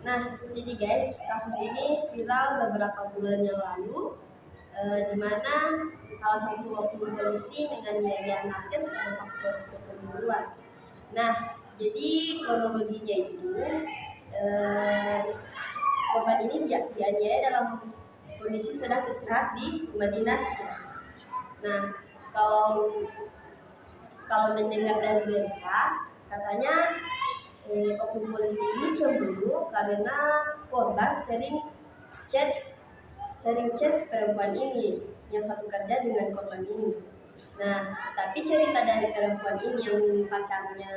Nah, jadi guys, kasus ini viral beberapa bulan yang lalu, di mana salah satu oknum polisi menganiaya nakes karena faktor kecemburuan. Nah, jadi kronologinya itu korban ini dianiaya dalam kondisi sedang istirahat di rumah dinasnya. Nah, kalau mendengar dari berita, katanya oknum polisi ini cemburu karena korban sering chat perempuan ini yang satu kerja dengan korban ini. Nah, tapi cerita dari perempuan ini yang pacarnya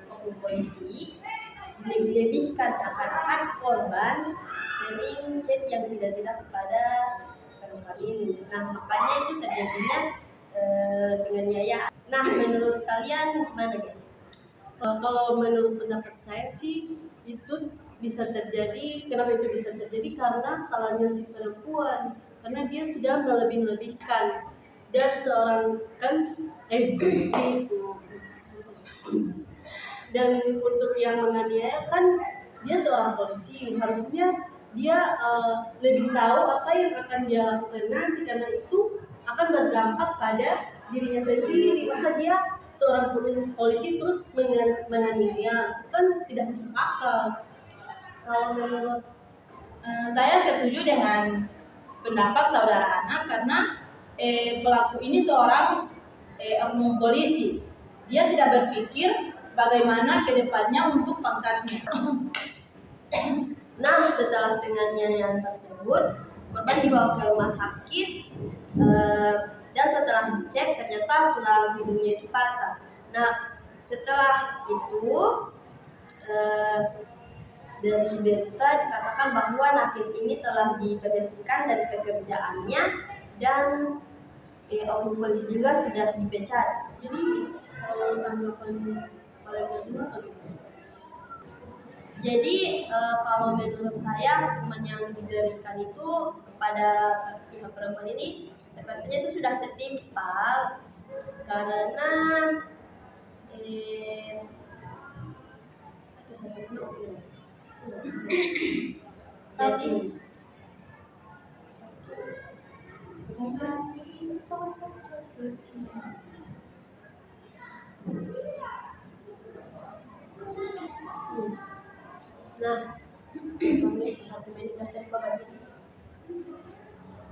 oknum polisi dilebih-lebihkan seakan-akan korban sering chat yang tidak kepada perempuan ini. Nah, makanya itu terjadinya penganiayaan. Nah, menurut kalian gimana guys? Kalau menurut pendapat saya sih itu bisa terjadi. Kenapa itu bisa terjadi? Karena salahnya si perempuan, karena dia sudah melebih-lebihkan. Dan seorang itu. Dan untuk yang menganiaya kan dia seorang polisi, harusnya dia lebih tahu apa yang akan dia lakukan nanti, karena itu akan berdampak pada dirinya sendiri. Masa dia seorang polisi terus menganiaya, itu kan tidak masuk akal. Kalau menurut saya setuju dengan pendapat saudara Ana karena pelaku ini seorang oknum polisi. Dia tidak berpikir bagaimana kedepannya untuk pangkatnya. Nah, setelah penganiayaan tersebut, korban dibawa ke rumah sakit dan setelah dicek ternyata tulang hidungnya itu patah. Nah, setelah itu dari berita dikatakan bahwa nakes ini telah diberhentikan dari pekerjaannya dan oknum polisi juga sudah dipecat. Jadi kalau tanggapan kalian berdua bagaimana? Jadi kalau menurut saya hukuman yang diberikan itu kepada pihak perempuan ini sepertinya itu sudah setimpal karena itu saya belum. Jadi nah,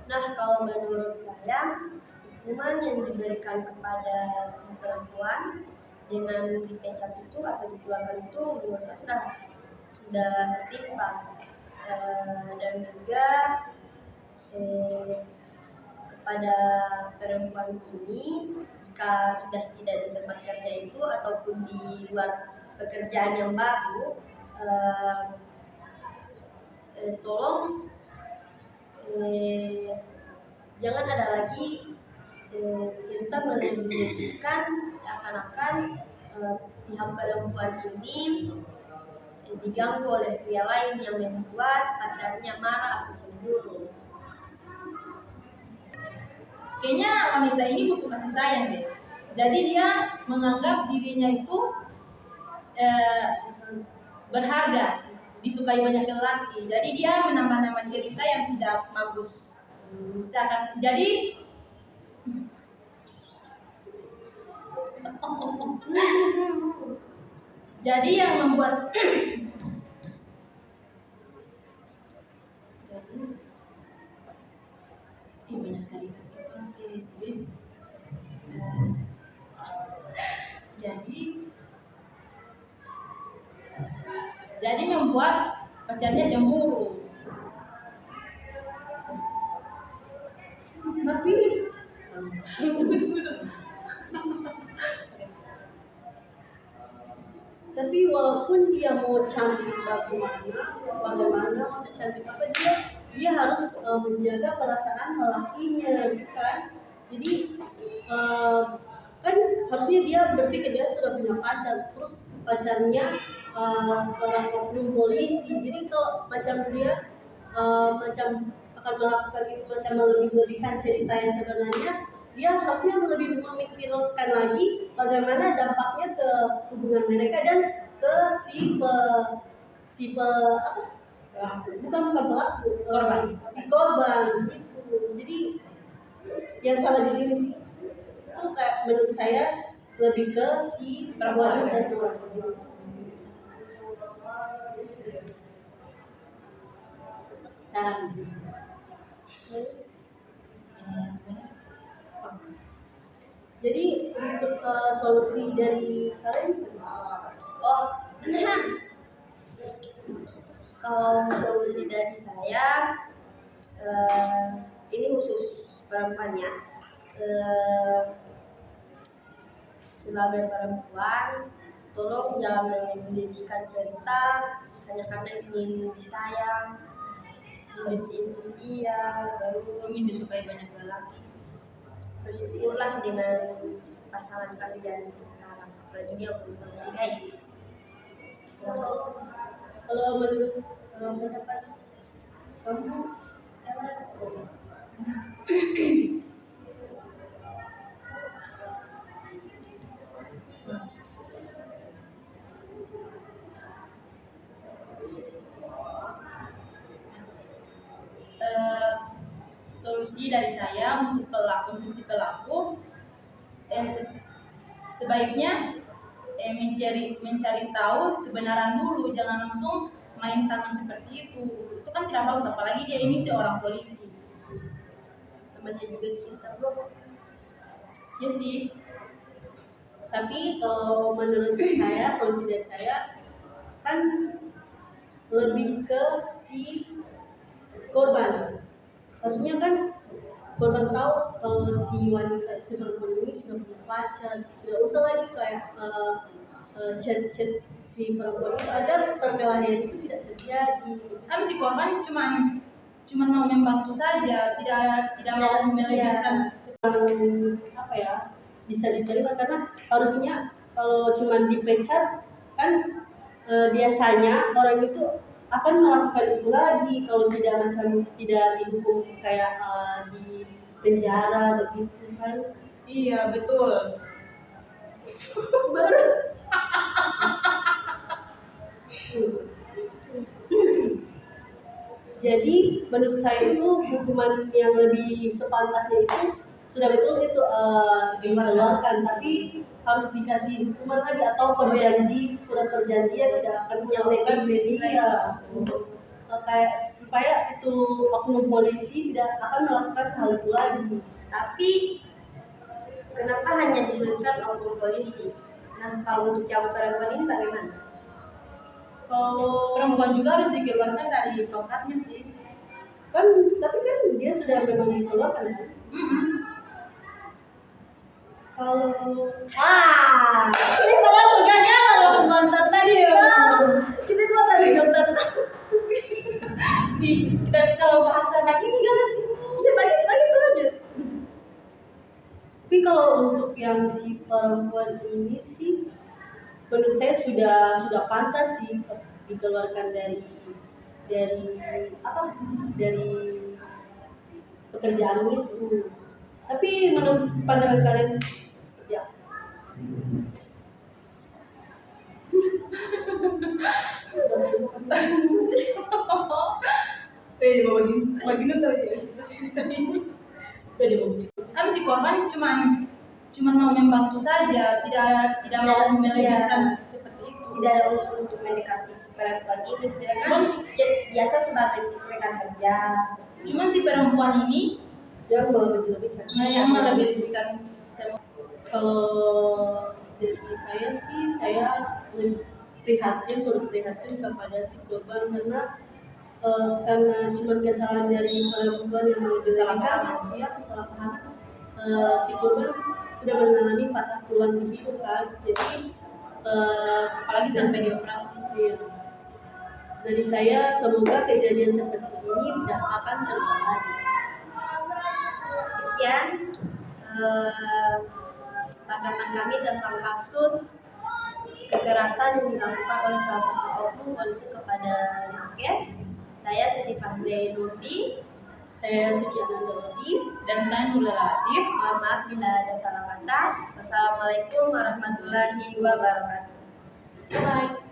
Nah, kalau menurut saya hukuman yang diberikan kepada perempuan dengan dipecat itu atau dikeluarkan itu menurut saya sudah setimpal. Dan juga kepada perempuan ini jika sudah tidak di tempat kerja itu ataupun di luar pekerjaan yang baru, tolong jangan ada lagi cerita melebih-lebihkan seakan-akan pihak perempuan ini diganggu oleh pria lain yang membuat pacarnya marah atau cemburu. Kayaknya wanita ini butuh kasih sayang deh. Jadi dia menganggap dirinya itu berharga, disukai banyak lelaki. Jadi dia menambah-nambah cerita yang tidak bagus. Jadi yang membuat banyak sekali jadi membuat pacarnya cemburu. Tapi walaupun dia mau cantik bagaimana masa cantik apa, dia harus menjaga perasaan lelakinya, gitu kan? Jadi kan harusnya dia berpikir dia sudah punya pacar, terus pacarnya seorang oknum polisi. Jadi kalau macam dia macam akan melakukan itu macam melebih-lebihkan cerita yang sebenarnya, dia harusnya lebih memikirkan lagi bagaimana dampaknya ke hubungan mereka dan ke bukan pelaku, Korban. si korban gitu. Jadi yang salah di sini sih itu kayak menurut saya lebih ke si Perempuan. wanita seorang. Dan Jadi untuk solusi dari kalian, Oh, kalau solusi dari saya, ini khusus perempuannya. Sebagai perempuan, tolong jangan melebih-lebihkan cerita hanya karena ingin disayang, ingin iya, baru ingin disukai banyak lelaki. bersyukurlah dengan pasangan kalian sekarang. Apalagi dia polisi, guys. kalau menurut pendapat kamu, Solusi dari saya untuk si pelaku, sebaiknya mencari tahu kebenaran dulu, jangan langsung main tangan seperti itu. Itu kan tidak bagus, apalagi dia ini seorang polisi. Namanya juga cinta, bro. Ya sih. tapi kalau menurut saya solusi dari saya kan lebih ke si korban. Harusnya kan korban tahu kalau si wanita, si perempuan ini sudah punya pacar, tidak usah lagi kayak chat si perempuan itu agar perkelahian itu tidak terjadi. Kan si korban cuman mau membantu saja, tidak mau melebihkan. Apa ya, bisa diterima karena harusnya kalau cuma dipecat kan biasanya orang itu akan melakukan itu lagi kalau tidak macam tidak dihukum kayak di penjara begitu kan. Iya betul. Jadi menurut saya itu hukuman yang lebih sepantasnya itu sudah betul itu dikeluarkan, tapi harus dikasih hukuman lagi atau surat perjanjian tidak akan melakukan lebih iya, kayak supaya itu oknum polisi tidak akan melakukan hal itu lagi. Tapi kenapa hanya disulitkan oknum polisi? Nah, kalau untuk yang perempuan ini bagaimana? Kalau Perempuan juga harus dikeluarkan dari pangkatnya sih. kan, tapi kan dia sudah memang dikeluarkan kan? Kalau Ini padahal sudah nyala mantan tadi ya. Kita tuh tadi dokter. Kita kalau bahasa kayak gini gak sih? Iya, bagi tuh lanjut. tapi kalau untuk yang si perempuan ini sih menurut saya sudah pantas sih dikeluarkan dari pekerjaan itu. Tapi menurut pandangan kalian seperti apa? Bagi nonton aja kan si korban cuman mau membantu saja, tidak mau melebihkan seperti itu. Tidak ada unsur untuk mendekati si perempuan ini. Dia kan biasa sebagai rekan kerja. Cuman si perempuan ini Yang melebih-lebihkan. yang melebih-lebihkan semua. Kalau dari saya sih saya lebih turut prihatin kepada si korban karena cuma kesalahan dari perempuan yang melebih-lebihkan, dia kesalahpahaman. Si korban sudah mengalami patah tulang di hidup kan, jadi Apalagi sampai dioperasi. iya. Dari saya semoga kejadian seperti ini tidak akan terulang lagi. Sekian tanggapan kami tentang kasus kekerasan yang dilakukan oleh salah satu oknum polisi kepada Nakes. Saya Siti Fahriya Novi. Saya Suci Anandawati. Dan saya Nurul Latif. Mohon maaf bila ada salah kata. Wassalamualaikum warahmatullahi wabarakatuh. Bye.